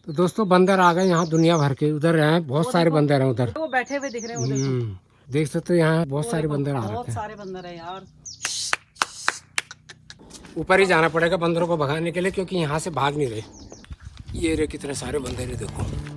तो दोस्तों बंदर आ गए यहाँ दुनिया भर के। उधर हैं बहुत सारे बंदर हैं उधर। वो बैठे हुए दिख रहे हैं, वो देखो। देख सकते हो यहाँ बहुत वो सारे देखो, बंदर आ बहुत रखे हैं। सारे बंदर है यार। ऊपर ही जाना पड़ेगा बंदरों को भगाने के लिए, क्योंकि यहाँ से भाग नहीं रहे। ये रे कितने सारे बंदर है देखो।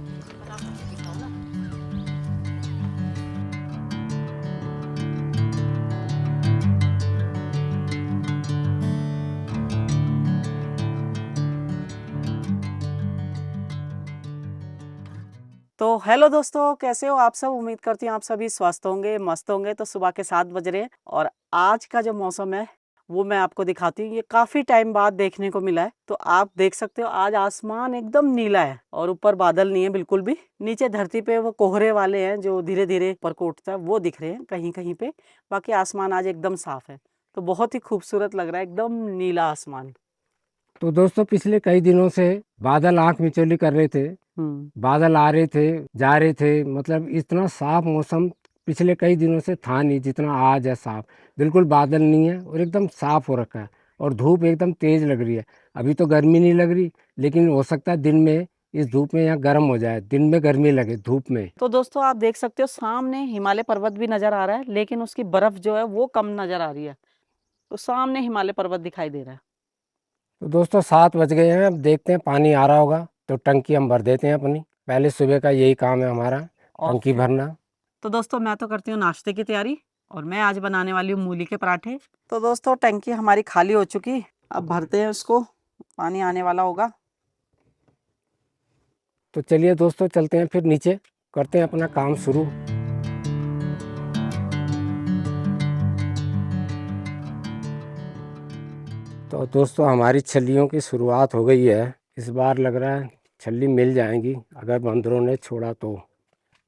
तो हेलो दोस्तों, कैसे हो आप सब। उम्मीद करती हूँ आप सभी स्वस्थ होंगे, मस्त होंगे। तो सुबह के 7 बज रहे हैं और आज का जो मौसम है वो मैं आपको दिखाती हूँ। ये काफी टाइम बाद देखने को मिला है। तो आप देख सकते हो आज आसमान एकदम नीला है और ऊपर बादल नहीं है बिल्कुल भी। नीचे धरती पे वो कोहरे वाले हैं जो धीरे धीरे ऊपर को उठता है, वो दिख रहे हैं कहीं कहीं पे। बाकी आसमान आज एकदम साफ है, तो बहुत ही खूबसूरत लग रहा है, एकदम नीला आसमान। तो दोस्तों पिछले कई दिनों से बादल आंख मिचौली कर रहे थे। बादल आ रहे थे, जा रहे थे, मतलब इतना साफ मौसम पिछले कई दिनों से था नहीं जितना आज है साफ। बिल्कुल बादल नहीं है और एकदम साफ हो रखा है। और धूप एकदम तेज लग रही है। अभी तो गर्मी नहीं लग रही, लेकिन हो सकता है दिन में इस धूप में यहाँ गर्म हो जाए, दिन में गर्मी लगे धूप में। तो दोस्तों आप देख सकते हो सामने हिमालय पर्वत भी नजर आ रहा है, लेकिन उसकी बर्फ जो है वो कम नजर आ रही है। तो सामने हिमालय पर्वत दिखाई दे रहा है। तो दोस्तों 7 बज गए हैं, अब देखते हैं पानी आ रहा होगा तो टंकी हम भर देते हैं अपनी। पहले सुबह का यही काम है हमारा, और टंकी भरना। तो दोस्तों मैं तो करती हूँ नाश्ते की तैयारी, और मैं आज बनाने वाली हूँ मूली के पराठे। तो दोस्तों टंकी हमारी खाली हो चुकी, अब भरते हैं उसको, पानी आने वाला होगा। तो चलिए दोस्तों चलते हैं फिर नीचे, करते हैं अपना काम शुरू। तो दोस्तों हमारी छल्लियों की शुरुआत हो गई है। इस बार लग रहा है छल्ली मिल जाएंगी, अगर बंदरों ने छोड़ा तो।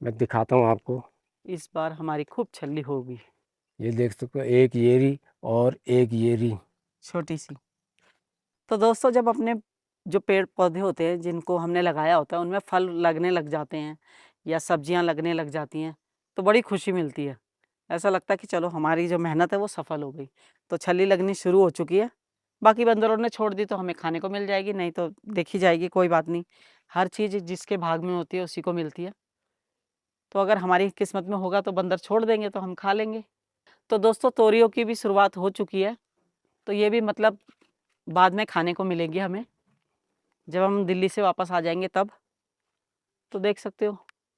मैं दिखाता हूँ आपको। इस बार हमारी खूब छल्ली होगी, ये देख सकते हो, एक येरी और एक येरी। छोटी सी। तो दोस्तों जब अपने जो पेड़ पौधे होते हैं जिनको हमने लगाया होता है उनमें फल लगने लग जाते हैं या सब्जियां लगने लग जाती हैं, तो बड़ी खुशी मिलती है। ऐसा लगता है कि चलो हमारी जो मेहनत है वो सफल हो गई। तो छली लगनी शुरू हो चुकी है। बाकी बंदरों ने छोड़ दी तो हमें खाने को मिल जाएगी, नहीं तो देखी जाएगी, कोई बात नहीं। हर चीज़ जिसके भाग में होती है उसी को मिलती है। तो अगर हमारी किस्मत में होगा तो बंदर छोड़ देंगे तो हम खा लेंगे। तो दोस्तों तोरियों की भी शुरुआत हो चुकी है, तो ये भी मतलब बाद में खाने को मिलेगी हमें, जब हम दिल्ली से वापस आ जाएंगे तब। तो देख सकते हो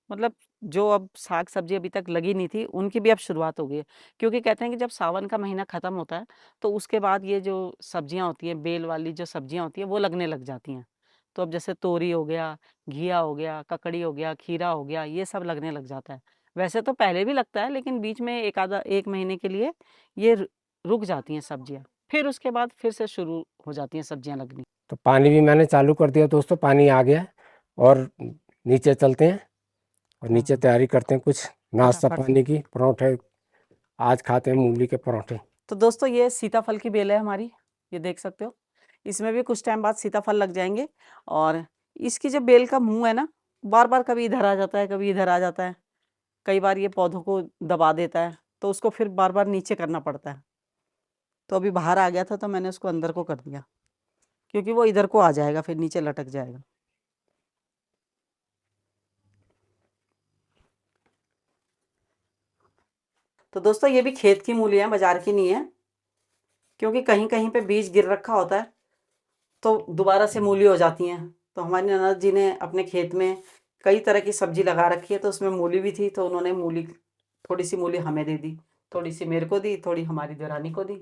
मतलब जो अब साग सब्जी अभी तक लगी नहीं थी उनकी भी अब शुरुआत हो गई है। क्योंकि कहते हैं कि जब सावन का महीना ख़त्म होता है तो उसके बाद ये जो सब्जियां होती हैं, बेल वाली जो सब्जियां होती हैं वो लगने लग जाती हैं। तो अब जैसे तोरी हो गया, घिया हो गया, ककड़ी हो गया, खीरा हो गया, ये सब लगने लग जाता है। वैसे तो पहले भी लगता है, लेकिन बीच में एक महीने के लिए ये रुक जाती हैं सब्जियां, फिर उसके बाद फिर से शुरू हो जाती हैं सब्जियां लगनी। तो पानी भी मैंने चालू कर दिया दोस्तों, पानी आ गया। और नीचे चलते हैं और नीचे हाँ, तैयारी करते हैं कुछ नाश्ता फटाफट से। पानी की। परोठे आज खाते हैं, मूली के परोठे। तो दोस्तों ये सीताफल की बेल है हमारी, ये देख सकते हो। इसमें भी कुछ टाइम बाद सीताफल लग जाएंगे। और इसकी जो बेल का मुंह है ना, बार बार कभी इधर आ जाता है, कभी इधर आ जाता है। कई बार ये पौधों को दबा देता है, तो उसको फिर बार बार नीचे करना पड़ता है। तो अभी बाहर आ गया था तो मैंने उसको अंदर को कर दिया, क्योंकि वो इधर को आ जाएगा फिर नीचे लटक जाएगा। तो दोस्तों ये भी खेत की मूली है, बाजार की नहीं है। क्योंकि कहीं कहीं पे बीज गिर रखा होता है तो दोबारा से मूली हो जाती हैं। तो हमारी ननद जी ने अपने खेत में कई तरह की सब्जी लगा रखी है, तो उसमें मूली भी थी, तो उन्होंने मूली, थोड़ी सी मूली हमें दे दी, थोड़ी सी मेरे को दी, थोड़ी हमारी देवरानी को दी।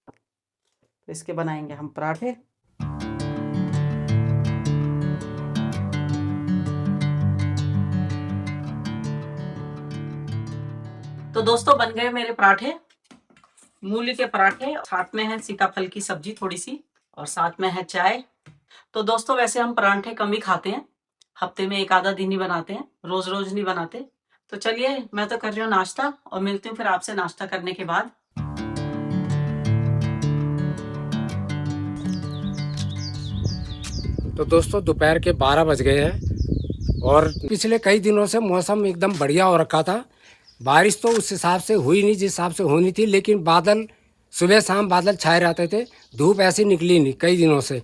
तो इसके बनाएंगे हम पराठे। तो दोस्तों बन गए मेरे पराठे, मूली के पराठे। साथ में है सीताफल की सब्जी थोड़ी सी, और साथ में है चाय। तो दोस्तों वैसे हम पराठे कम ही खाते हैं, हफ्ते में एक आधा दिन ही बनाते हैं, रोज रोज नहीं बनाते। तो चलिए मैं तो कर रही हूँ नाश्ता, और मिलती हूँ फिर आपसे नाश्ता करने के बाद। तो दोस्तों दोपहर के 12 बज गए हैं और पिछले कई दिनों से मौसम एकदम बढ़िया हो रखा था। बारिश तो उस हिसाब से हुई नहीं जिस हिसाब से होनी थी, लेकिन बादल सुबह शाम बादल छाए रहते थे। धूप ऐसी निकली नहीं कई दिनों से।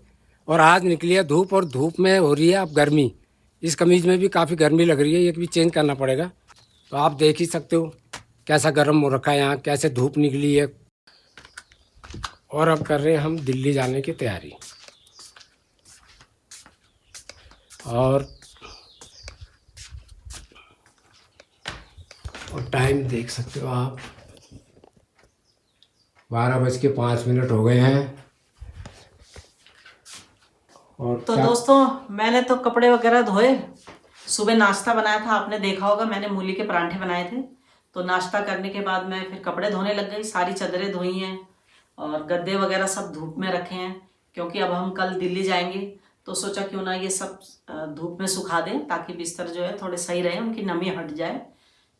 और आज निकली है धूप और धूप में हो रही है अब गर्मी। इस कमीज में भी काफ़ी गर्मी लग रही है, ये भी चेंज करना पड़ेगा। तो आप देख ही सकते हो कैसा गर्म हो रखा है यहाँ, कैसे धूप निकली है। और अब कर रहे हैं हम दिल्ली जाने की तैयारी। और टाइम देख सकते हो आप, 12:05 हो गए हैं। और तो दोस्तों मैंने तो कपड़े वगैरह धोए, सुबह नाश्ता बनाया था, आपने देखा होगा मैंने मूली के परांठे बनाए थे। तो नाश्ता करने के बाद मैं फिर कपड़े धोने लग गई, सारी चादरें धोई हैं और गद्दे वगैरह सब धूप में रखे हैं, क्योंकि अब हम कल दिल्ली जाएंगे। तो सोचा क्यों ना ये सब धूप में सुखा दें, ताकि बिस्तर जो है थोड़े सही रहे, उनकी नमी हट जाए,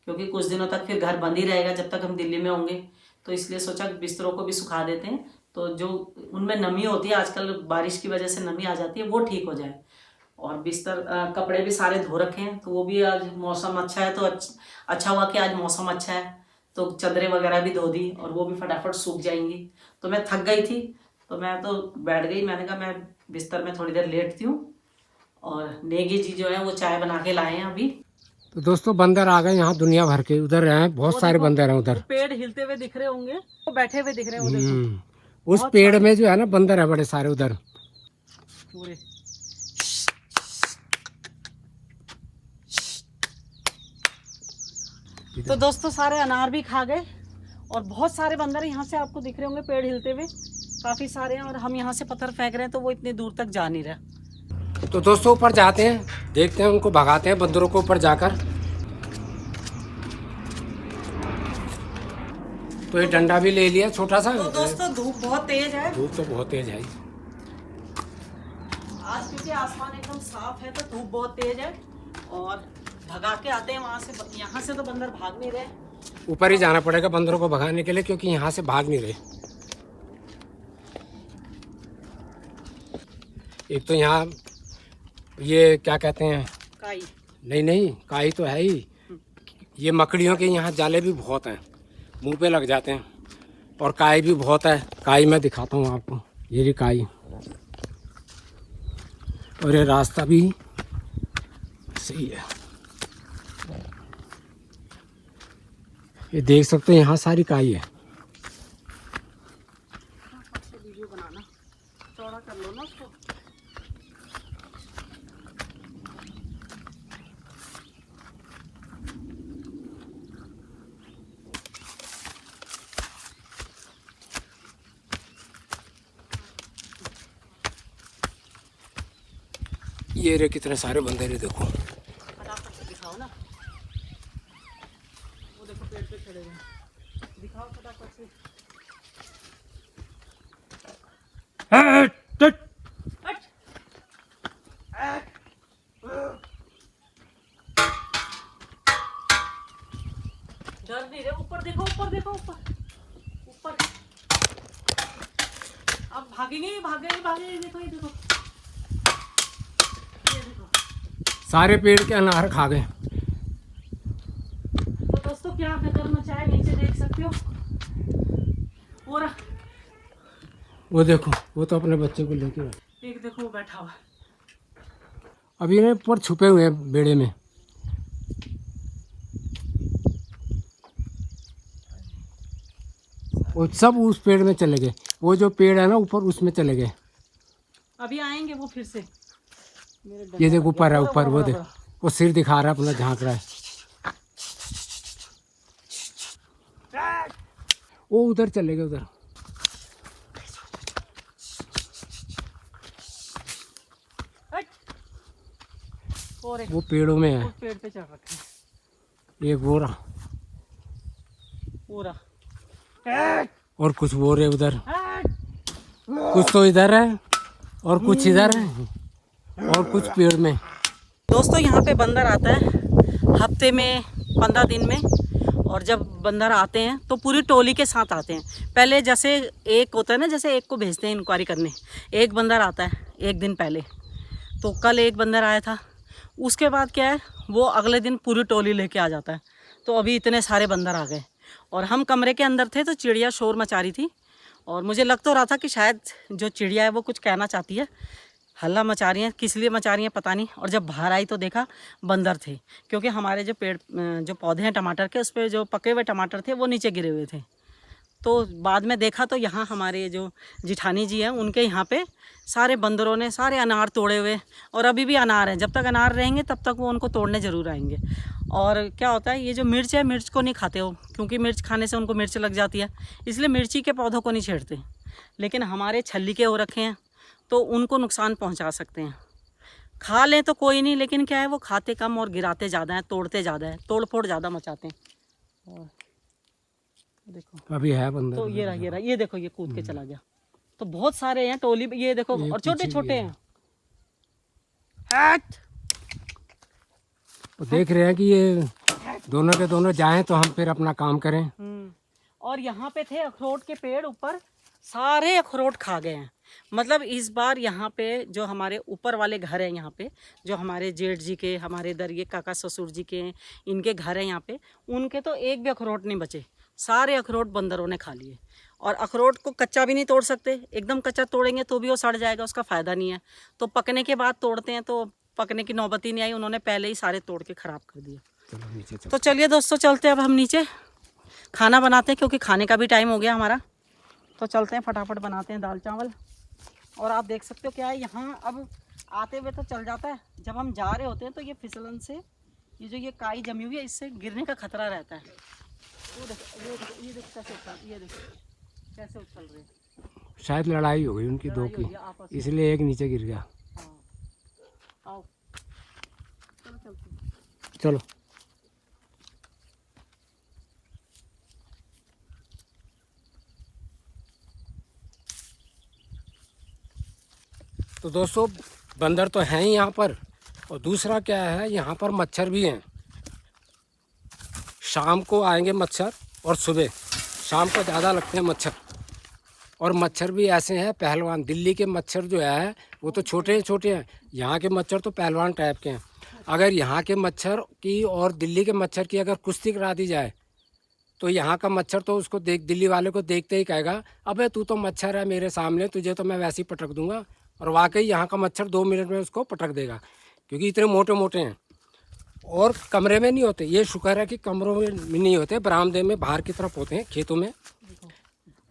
क्योंकि कुछ दिनों तक फिर घर बंद ही रहेगा जब तक हम दिल्ली में होंगे। तो इसलिए सोचा बिस्तरों को भी सुखा देते हैं, तो जो उनमें नमी होती है, आजकल बारिश की वजह से नमी आ जाती है, वो ठीक हो जाए। और बिस्तर कपड़े भी सारे धो रखे हैं, तो वो भी आज मौसम अच्छा है, तो अच्छा हुआ कि आज मौसम अच्छा है, तो चादरें वगैरह भी धो दी और वो भी फटाफट सूख जाएंगी। तो मैं थक गई थी, तो मैं तो बैठ गई, मैंने कहा मैं बिस्तर में थोड़ी देर लेटती हूँ। और नेगी जी जो है वो चाय बना के लाए हैं अभी। तो दोस्तों बंदर आ गए यहाँ दुनिया भर के, उधर हैं बहुत सारे बंदर हैं उधर। पेड़ हिलते हुए दिख रहे होंगे, वो बैठे हुए दिख रहे हैं, वो देखो उस पेड़ में जो है ना बंदर है बड़े सारे उधर पूरे। तो दोस्तों सारे अनार भी खा गए और बहुत सारे बंदर यहाँ से आपको दिख रहे होंगे पेड़ हिलते हुए, काफी सारे हैं। और हम यहाँ से पत्थर फेंक रहे हैं तो वो इतनी दूर तक जा नहीं रहा। तो दोस्तों ऊपर जाते हैं, देखते हैं, उनको भगाते हैं बंदरों को ऊपर जाकर। तो ये डंडा भी ले लिया छोटा सा। तो दोस्तों धूप बहुत तेज है, धूप तो बहुत तेज है आज, क्योंकि आसमान एकदम साफ है, तो धूप बहुत तेज है। और भगा के आते हैं वहां से, यहाँ से तो बंदर भाग नहीं रहे, ऊपर ही जाना पड़ेगा बंदरों को भगाने के लिए, क्योंकि यहाँ से भाग नहीं रहे। एक तो यहाँ ये क्या कहते हैं, काई। नहीं काई तो है ही, ये मकड़ियों के यहाँ जाले भी बहुत हैं, मुंह पे लग जाते हैं। और काई भी बहुत है, काई मैं दिखाता हूँ आपको, ये रही काई। और ये रास्ता भी सही है, ये देख सकते हैं यहाँ सारी काई है। वीडियो बनाना, चौड़ा कर लो ना उसको। ये रे कितने सारे बंदर है, देखो फटाफट से दिखाओ ना, वो देखो पेड़ पे खड़े हैं, दिखाओ फटाफट से। डर नहीं रहे, ऊपर देखो, ऊपर देखो, ऊपर। अब भागेंगे भागेंगे, देखो ये देखो, ये देखो सारे पेड़ के अनार खा गए। तो दोस्तों क्या कदर मचाए, नीचे देख सकते हो पूरा। वो देखो, वो तो अपने बच्चे को लेके, एक देखो वो बैठा हुआ, अभी ये ऊपर छुपे हुए हैं बेड़े में। वो सब उस पेड़ में चले गए, वो जो पेड़ है ना ऊपर उसमें चले गए। अभी आएंगे वो फिर से। ये देखो ऊपर है, ऊपर वो देख, वो सिर दिखा रहा है, अपना झांक रहा है। वो उधर चले गए, उधर। वो पेड़ों में है, पेड़ पे चढ़ रखे हैं। एक वो रहा पूरा। और कुछ वो रहे उधर, कुछ तो इधर है और कुछ इधर है और कुछ पेड़ में। दोस्तों यहाँ पे बंदर आता है हफ्ते में 15 दिन में, और जब बंदर आते हैं तो पूरी टोली के साथ आते हैं। पहले जैसे एक होता है ना, जैसे एक को भेजते हैं इंक्वायरी करने, एक बंदर आता है एक दिन पहले। तो कल एक बंदर आया था, उसके बाद क्या है वो अगले दिन पूरी टोली लेके आ जाता है। तो अभी इतने सारे बंदर आ गए और हम कमरे के अंदर थे, तो चिड़िया शोर मचा रही थी और मुझे लग तो रहा था कि शायद जो चिड़िया है वो कुछ कहना चाहती है, हल्ला मचा रही हैं, किस लिए मचा रही हैं पता नहीं। और जब बाहर आई तो देखा बंदर थे, क्योंकि हमारे जो जो पौधे हैं टमाटर के, उस पर जो पके हुए टमाटर थे वो नीचे गिरे हुए थे। तो बाद में देखा तो यहाँ हमारे जो जिठानी जी हैं उनके यहाँ पे सारे बंदरों ने सारे अनार तोड़े हुए, और अभी भी अनार हैं। जब तक अनार रहेंगे तब तक वो उनको तोड़ने ज़रूर आएंगे। और क्या होता है, ये जो मिर्च है, मिर्च को नहीं खाते हो, क्योंकि मिर्च खाने से उनको मिर्च लग जाती है, इसलिए मिर्ची के पौधों को नहीं छेड़ते। लेकिन हमारे छल्ली के हो रखे हैं तो उनको नुकसान पहुँचा सकते हैं। खा लें तो कोई नहीं, लेकिन क्या है, वो खाते कम और गिराते ज़्यादा हैं, तोड़ते ज़्यादा है, तोड़ फोड़ ज़्यादा मचाते हैं। और देखो अभी है बंदर। तो ये रहा, ये देखो, ये कूद के चला गया। तो बहुत सारे हैं टोली, ये देखो, और छोटे छोटे हैं। तो देख रहे हैं कि ये दोनों के दोनों जाएं तो हम फिर अपना काम करें। और यहाँ पे थे अखरोट के पेड़, ऊपर सारे अखरोट खा गए हैं। मतलब इस बार यहाँ पे जो हमारे ऊपर वाले घर हैं, यहाँ पे जो हमारे जेठ जी के, हमारे इधर ये काका ससुर जी के, इनके घर हैं यहाँ पे, उनके तो एक भी अखरोट नहीं बचे, सारे अखरोट बंदरों ने खा लिए। और अखरोट को कच्चा भी नहीं तोड़ सकते, एकदम कच्चा तोड़ेंगे तो भी वो सड़ जाएगा, उसका फ़ायदा नहीं है। तो पकने के बाद तोड़ते हैं, तो पकने की नौबत ही नहीं आई, उन्होंने पहले ही सारे तोड़ के ख़राब कर दिए। तो चलिए दोस्तों, चलते हैं अब हम नीचे, खाना बनाते हैं, क्योंकि खाने का भी टाइम हो गया हमारा। तो चलते हैं, फटाफट बनाते हैं दाल चावल। और आप देख सकते हो क्या है, यहाँ अब आते हुए तो चल जाता है, जब हम जा रहे होते हैं तो ये फिसलन से ये जो ये काई जमी हुई है, इससे गिरने का खतरा रहता है। वो देखो, ये देखो कैसे उछल, ये देखो कैसे उछल रहे हैं। शायद लड़ाई हो गई उनकी दो की, इसलिए एक नीचे गिर गया। आओ चलो चलते हैं। चलो। तो दोस्तों, बंदर तो हैं ही यहाँ पर, और दूसरा क्या है, यहाँ पर मच्छर भी हैं। शाम को आएंगे मच्छर, और सुबह शाम को ज़्यादा लगते हैं मच्छर। और मच्छर भी ऐसे हैं पहलवान। दिल्ली के मच्छर जो है वो तो छोटे छोटे हैं, यहाँ के मच्छर तो पहलवान टाइप के हैं। अगर यहाँ के मच्छर की और दिल्ली के मच्छर की अगर कुश्ती करा दी जाए तो यहाँ का मच्छर तो उसको दिल्ली वाले को देखते ही कहेगा, अबे तू तो मच्छर है मेरे सामने, तुझे तो मैं वैसे ही पटक दूंगा। और वाकई यहाँ का मच्छर 2 मिनट में उसको पटक देगा, क्योंकि इतने मोटे मोटे हैं। और कमरे में नहीं होते, ये शुक्र है कि कमरों में नहीं होते, बरामदे में बाहर की तरफ होते हैं, खेतों में।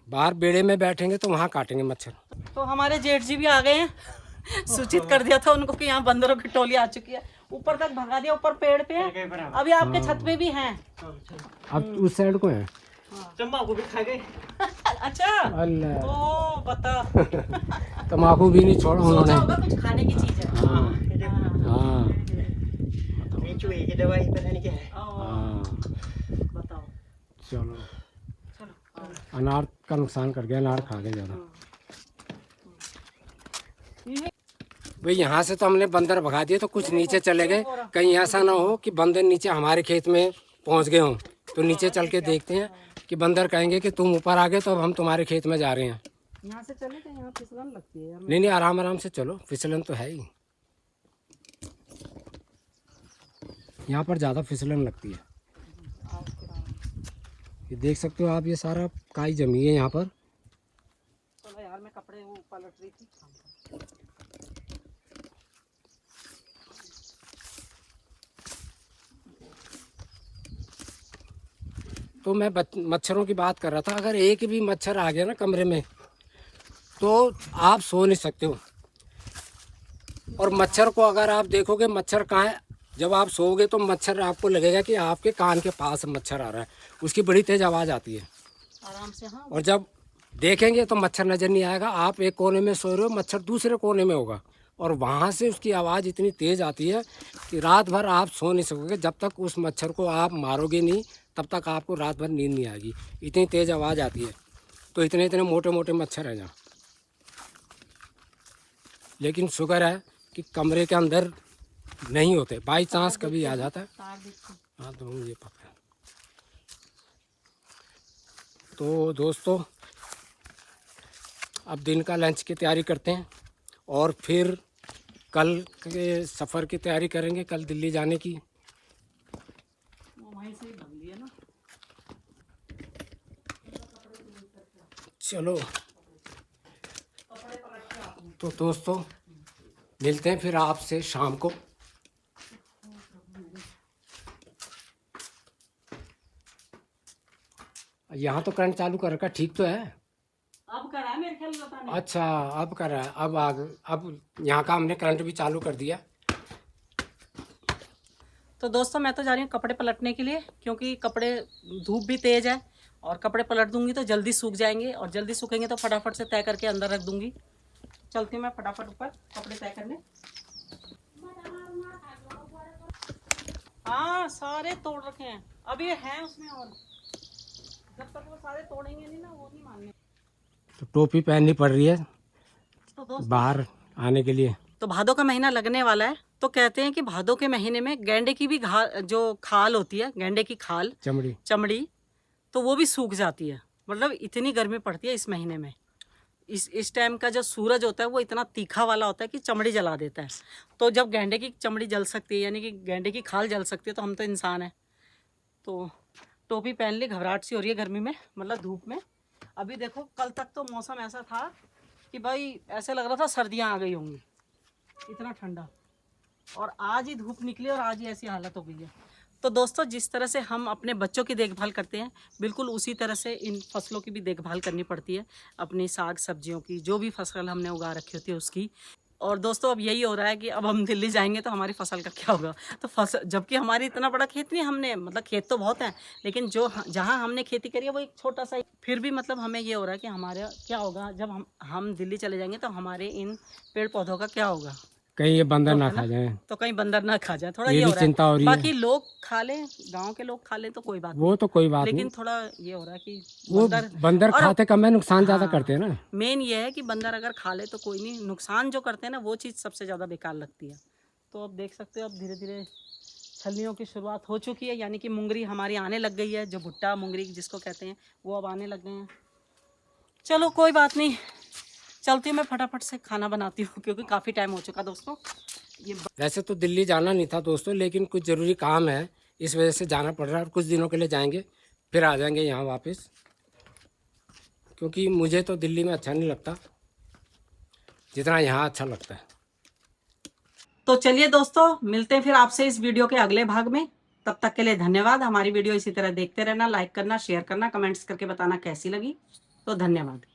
बाहर बेड़े में बैठेंगे तो वहाँ काटेंगे मच्छर। तो हमारे जेठ जी भी आ गए हैं। सूचित कर दिया था उनको कि यहाँ बंदरों की टोली आ चुकी है, ऊपर तक भगा दिया, ऊपर पेड़ पे है, अभी आपके छत पे भी हैं। अब उस साइड को है। तम्बाकू भी खा गए। अच्छा, अल्लाह, ओ बता। तम्बाकू भी नहीं छोड़ा सोचा उन्होंने। होगा कुछ खाने की चीज है। हाँ, चूहे की दवाई पता नहीं क्या है। हाँ, बताओ। चलो। चलो अनार का नुकसान कर गया, अनार खा गए ज़्यादा। भाई यहाँ से तो हमने बंदर भगा दिए, तो कुछ नीचे चले गए। कहीं ऐसा ना हो कि बंदर नीचे हमारे खेत में पहुँच गए हों। तो नीचे चल के देखते हैं कि बंदर कहेंगे कि तुम ऊपर आ गए तो अब हम तुम्हारे खेत में जा रहे हैं। यहाँ से चले तो यहाँ फिसलन लगती है यार। नहीं नहीं, आराम आराम से चलो, फिसलन तो है ही। यहाँ पर ज़्यादा फिसलन लगती है। ये देख सकते हो आप, ये सारा काई जमी है यहाँ पर। चलो यार, मैं कपड़े वो पलट रही थी। तो मैं मच्छरों की बात कर रहा था। अगर एक भी मच्छर आ गया ना कमरे में तो आप सो नहीं सकते हो। और मच्छर को अगर आप देखोगे मच्छर कहाँ है, जब आप सोओगे तो मच्छर आपको लगेगा कि आपके कान के पास मच्छर आ रहा है, उसकी बड़ी तेज़ आवाज़ आती है आराम से। हाँ, और जब देखेंगे तो मच्छर नज़र नहीं आएगा। आप एक कोने में सो रहे हो, मच्छर दूसरे कोने में होगा, और वहाँ से उसकी आवाज़ इतनी तेज़ आती है कि रात भर आप सो नहीं सकोगे। जब तक उस मच्छर को आप मारोगे नहीं तब तक आपको रात भर नींद नहीं आएगी, इतनी तेज़ आवाज़ आती है। तो इतने इतने मोटे मोटे मच्छर हैं यहाँ। लेकिन शुक्र है कि कमरे के अंदर नहीं होते, बाई चांस कभी आ जाता है। हाँ, तो ये पता है। तो दोस्तों, अब दिन का लंच की तैयारी करते हैं और फिर कल के सफ़र की तैयारी करेंगे, कल दिल्ली जाने की। वहीं से ही भग लिया ना। चलो, तो दोस्तों मिलते हैं फिर आपसे शाम को। यहाँ तो करंट चालू कर रखा, ठीक तो है? अब करा है मेरे ख्याल पता नहीं। अच्छा, अब कर रहा है, अब यहाँ का हमने करंट भी चालू कर दिया। तो दोस्तों मैं तो जा रही हूँ कपड़े पलटने के लिए, क्योंकि कपड़े धूप भी तेज है और कपड़े पलट दूंगी तो जल्दी सूख जाएंगे, और जल्दी सूखेंगे तो फटाफट से तय करके अंदर रख दूंगी। चलती हूँ मैं फटाफट ऊपर कपड़े तय करने। हाँ सारे तोड़ रखे हैं, अब ये हैं उसमें, और जब तक वो सारे तोड़ेंगे नहीं ना वो नहीं मानने। तो टोपी पहननी पड़ रही है तो दोस्तों बाहर आने के लिए। तो भादों का महीना लगने वाला है, तो कहते हैं कि भादों के महीने में गेंडे की भी जो खाल होती है, गेंडे की खाल चमड़ी तो वो भी सूख जाती है। मतलब इतनी गर्मी पड़ती है इस महीने में। इस टाइम का जो सूरज होता है वो इतना तीखा वाला होता है कि चमड़ी जला देता है। तो जब गेंडे की चमड़ी जल सकती है, यानी कि गेंडे की खाल जल सकती है, तो हम तो इंसान हैं। तो टोपी पहन ली, घबराहट सी हो रही है गर्मी में, मतलब धूप में। अभी देखो कल तक तो मौसम ऐसा था कि भाई ऐसे लग रहा था सर्दियाँ आ गई होंगी, इतना ठंडा, और आज ही धूप निकली और आज ही ऐसी हालत हो गई है। तो दोस्तों जिस तरह से हम अपने बच्चों की देखभाल करते हैं, बिल्कुल उसी तरह से इन फसलों की भी देखभाल करनी पड़ती है, अपनी साग सब्जियों की, जो भी फसल हमने उगा रखी होती है उसकी। और दोस्तों अब यही हो रहा है कि अब हम दिल्ली जाएंगे तो हमारी फसल का क्या होगा। तो फसल, जबकि हमारी इतना बड़ा खेत नहीं, हमने मतलब खेत तो बहुत है, लेकिन जो जहाँ हमने खेती करी है वो एक छोटा सा, फिर भी मतलब हमें ये हो रहा है कि हमारा क्या होगा जब हम दिल्ली चले जाएंगे, तो हमारे इन पेड़ पौधों का क्या होगा। कहीं ये बंदर तो ना है ना, खा जाए, तो कहीं बंदर ना खा जाए, थोड़ा ये ये भी हो रहा है। चिंता हो रही बाकी है। लोग खा लें, गांव के लोग खा लें तो कोई बात वो नहीं, तो कोई बात लेकिन नहीं, थोड़ा ये हो रहा है कि वो बंदर और खाते कम है, नुकसान ज्यादा हाँ, करते हैं ना। मेन ये है कि बंदर अगर खा ले तो कोई नहीं, नुकसान जो करते हैं ना वो चीज़ सबसे ज़्यादा बेकार लगती है। तो अब देख सकते हो अब धीरे धीरे छलियों की शुरुआत हो चुकी है, यानी कि मुंगरी हमारी आने लग गई है, जो भुट्टा मुंगरी जिसको कहते हैं वो अब आने लग गए हैं। चलो कोई बात नहीं, चलती हूँ मैं फटाफट से खाना बनाती हूँ, क्योंकि काफ़ी टाइम हो चुका दोस्तों। ये वैसे तो दिल्ली जाना नहीं था दोस्तों, लेकिन कुछ ज़रूरी काम है, इस वजह से जाना पड़ रहा है, और कुछ दिनों के लिए जाएंगे, फिर आ जाएंगे यहाँ वापस, क्योंकि मुझे तो दिल्ली में अच्छा नहीं लगता जितना यहाँ अच्छा लगता है। तो चलिए दोस्तों, मिलते हैं फिर आपसे इस वीडियो के अगले भाग में। तब तक के लिए धन्यवाद। हमारी वीडियो इसी तरह देखते रहना, लाइक करना, शेयर करना, कमेंट्स करके बताना कैसी लगी। तो धन्यवाद।